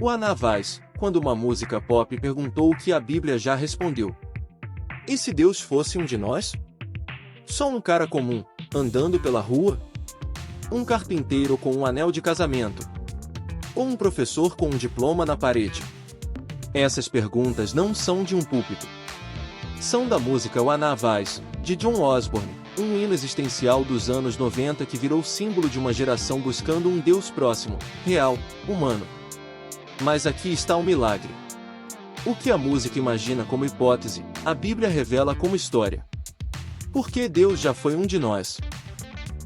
O Ana Vaz, quando uma música pop perguntou o que a Bíblia já respondeu. E se Deus fosse um de nós? Só um cara comum, andando pela rua? Um carpinteiro com um anel de casamento? Ou um professor com um diploma na parede? Essas perguntas não são de um púlpito. São da música O Ana Vaz, de John Osborne, um hino existencial dos anos 90 que virou símbolo de uma geração buscando um Deus próximo, real, humano. Mas aqui está o milagre. O que a música imagina como hipótese, a Bíblia revela como história. Por que Deus já foi um de nós?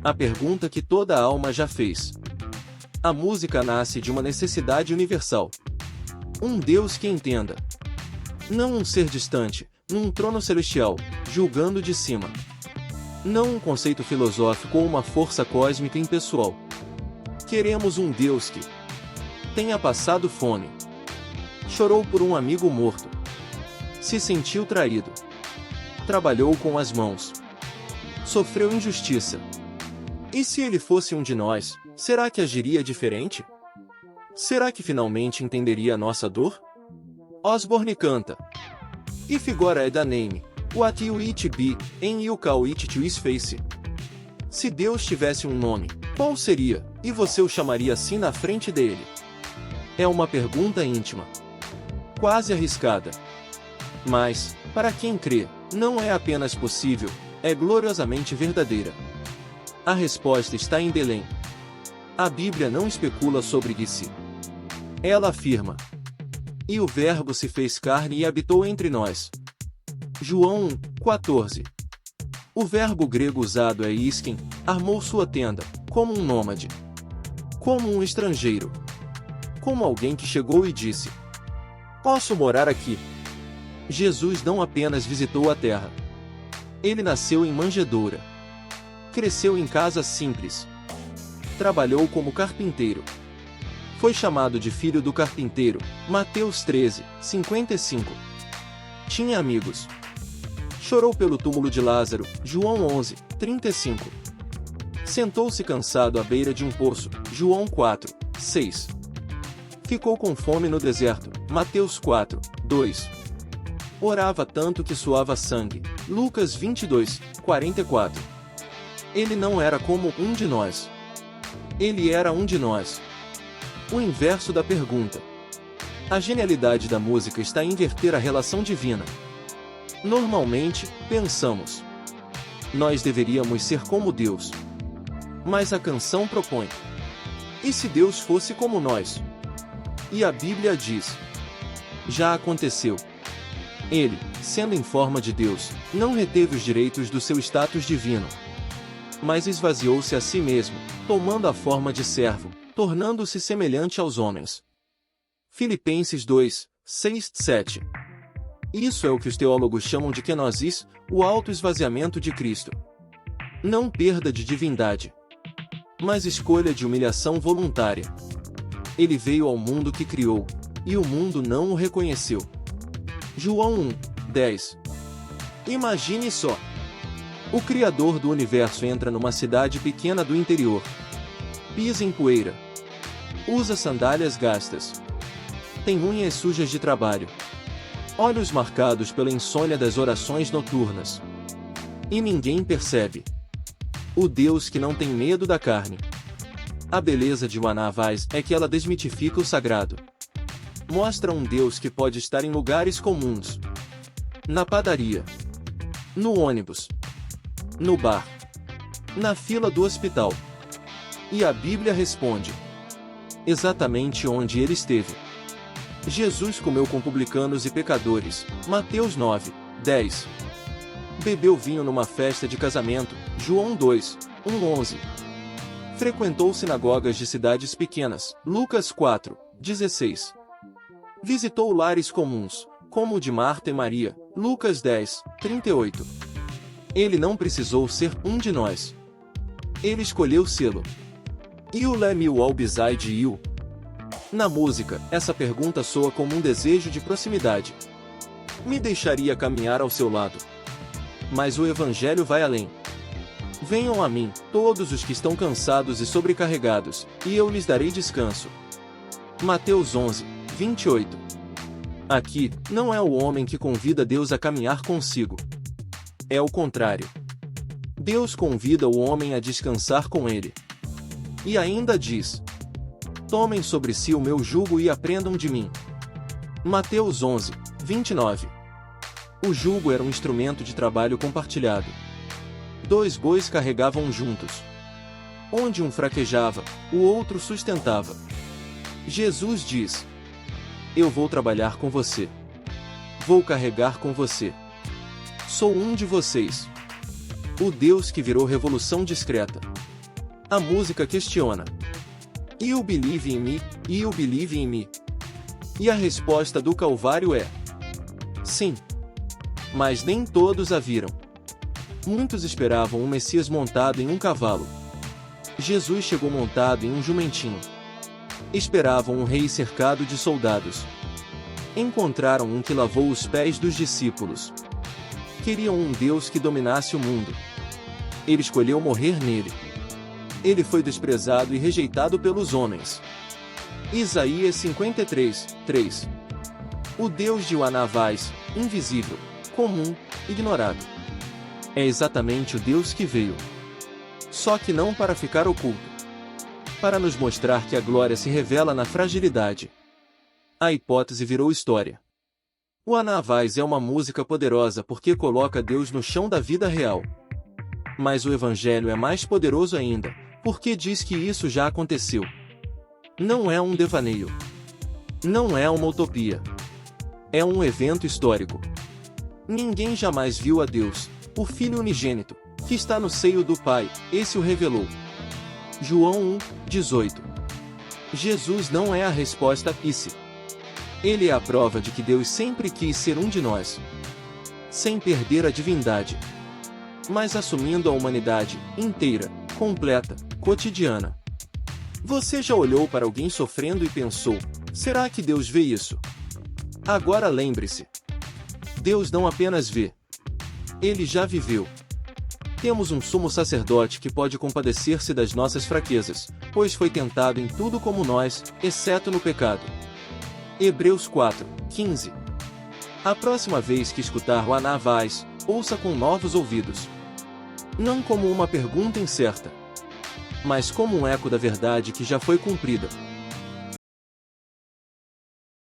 A pergunta que toda alma já fez. A música nasce de uma necessidade universal. Um Deus que entenda. Não um ser distante, num trono celestial, julgando de cima. Não um conceito filosófico ou uma força cósmica impessoal. Queremos um Deus que tenha passado fome, chorou por um amigo morto, se sentiu traído, trabalhou com as mãos, sofreu injustiça. E se ele fosse um de nós, será que agiria diferente? Será que finalmente entenderia a nossa dor? Osborne canta. If God had a name, what will it be, and you call it to his face? Se Deus tivesse um nome, qual seria, e você o chamaria assim na frente dele? É uma pergunta íntima, quase arriscada. Mas, para quem crê, não é apenas possível, é gloriosamente verdadeira. A resposta está em Belém. A Bíblia não especula sobre isso. Ela afirma: e o Verbo se fez carne e habitou entre nós. João 1:14. O verbo grego usado é isken, armou sua tenda, como um nômade, como um estrangeiro, como alguém que chegou e disse: posso morar aqui. Jesus não apenas visitou a terra. Ele nasceu em manjedoura. Cresceu em casa simples. Trabalhou como carpinteiro. Foi chamado de filho do carpinteiro, Mateus 13:55. Tinha amigos. Chorou pelo túmulo de Lázaro, João 11:35. Sentou-se cansado à beira de um poço, João 4:6. Ficou com fome no deserto, Mateus 4:2. Orava tanto que suava sangue, Lucas 22:44. Ele não era como um de nós. Ele era um de nós. O inverso da pergunta. A genialidade da música está em inverter a relação divina. Normalmente, pensamos: nós deveríamos ser como Deus. Mas a canção propõe: e se Deus fosse como nós? E a Bíblia diz: já aconteceu. Ele, sendo em forma de Deus, não reteve os direitos do seu status divino, mas esvaziou-se a si mesmo, tomando a forma de servo, tornando-se semelhante aos homens. Filipenses 2:6-7. Isso é o que os teólogos chamam de kenosis, o auto-esvaziamento de Cristo. Não perda de divindade, mas escolha de humilhação voluntária. Ele veio ao mundo que criou, e o mundo não o reconheceu. João 1:10. Imagine só. O Criador do Universo entra numa cidade pequena do interior. Pisa em poeira. Usa sandálias gastas. Tem unhas sujas de trabalho. Olhos marcados pela insônia das orações noturnas. E ninguém percebe. O Deus que não tem medo da carne. A beleza de Ana Vaz é que ela desmitifica o sagrado. Mostra um Deus que pode estar em lugares comuns. Na padaria. No ônibus. No bar. Na fila do hospital. E a Bíblia responde: exatamente onde ele esteve. Jesus comeu com publicanos e pecadores, Mateus 9:10. Bebeu vinho numa festa de casamento, João 2:1-11. Frequentou sinagogas de cidades pequenas, Lucas 4:16. Visitou lares comuns, como o de Marta e Maria, Lucas 10:38. Ele não precisou ser um de nós. Ele escolheu sê-lo. E o Lemuel Albizai You. Na música, essa pergunta soa como um desejo de proximidade. Me deixaria caminhar ao seu lado. Mas o Evangelho vai além. Venham a mim, todos os que estão cansados e sobrecarregados, e eu lhes darei descanso. Mateus 11, 28. Aqui, não é o homem que convida Deus a caminhar consigo. É o contrário. Deus convida o homem a descansar com ele. E ainda diz: tomem sobre si o meu jugo e aprendam de mim. Mateus 11, 29. O jugo era um instrumento de trabalho compartilhado. 2 bois carregavam juntos. Onde um fraquejava, o outro sustentava. Jesus diz: eu vou trabalhar com você. Vou carregar com você. Sou um de vocês. O Deus que virou revolução discreta. A música questiona: You believe in me, you believe in me. E a resposta do Calvário é: sim. Mas nem todos a viram. Muitos esperavam um Messias montado em um cavalo. Jesus chegou montado em um jumentinho. Esperavam um rei cercado de soldados. Encontraram um que lavou os pés dos discípulos. Queriam um Deus que dominasse o mundo. Ele escolheu morrer nele. Ele foi desprezado e rejeitado pelos homens. Isaías 53, 3. O Deus de Uanavais, invisível, comum, ignorado. É exatamente o Deus que veio. Só que não para ficar oculto. Para nos mostrar que a glória se revela na fragilidade. A hipótese virou história. Uanavais é uma música poderosa porque coloca Deus no chão da vida real. Mas o Evangelho é mais poderoso ainda, porque diz que isso já aconteceu. Não é um devaneio. Não é uma utopia. É um evento histórico. Ninguém jamais viu a Deus, o Filho unigênito, que está no seio do Pai, esse o revelou. João 1, 18. Jesus não é a resposta e se. Ele é a prova de que Deus sempre quis ser um de nós. Sem perder a divindade. Mas assumindo a humanidade, inteira, completa, cotidiana. Você já olhou para alguém sofrendo e pensou: será que Deus vê isso? Agora lembre-se. Deus não apenas vê. Ele já viveu. Temos um sumo sacerdote que pode compadecer-se das nossas fraquezas, pois foi tentado em tudo como nós, exceto no pecado. Hebreus 4, 15. A próxima vez que escutar o Anavais, ouça com novos ouvidos. Não como uma pergunta incerta, mas como um eco da verdade que já foi cumprida.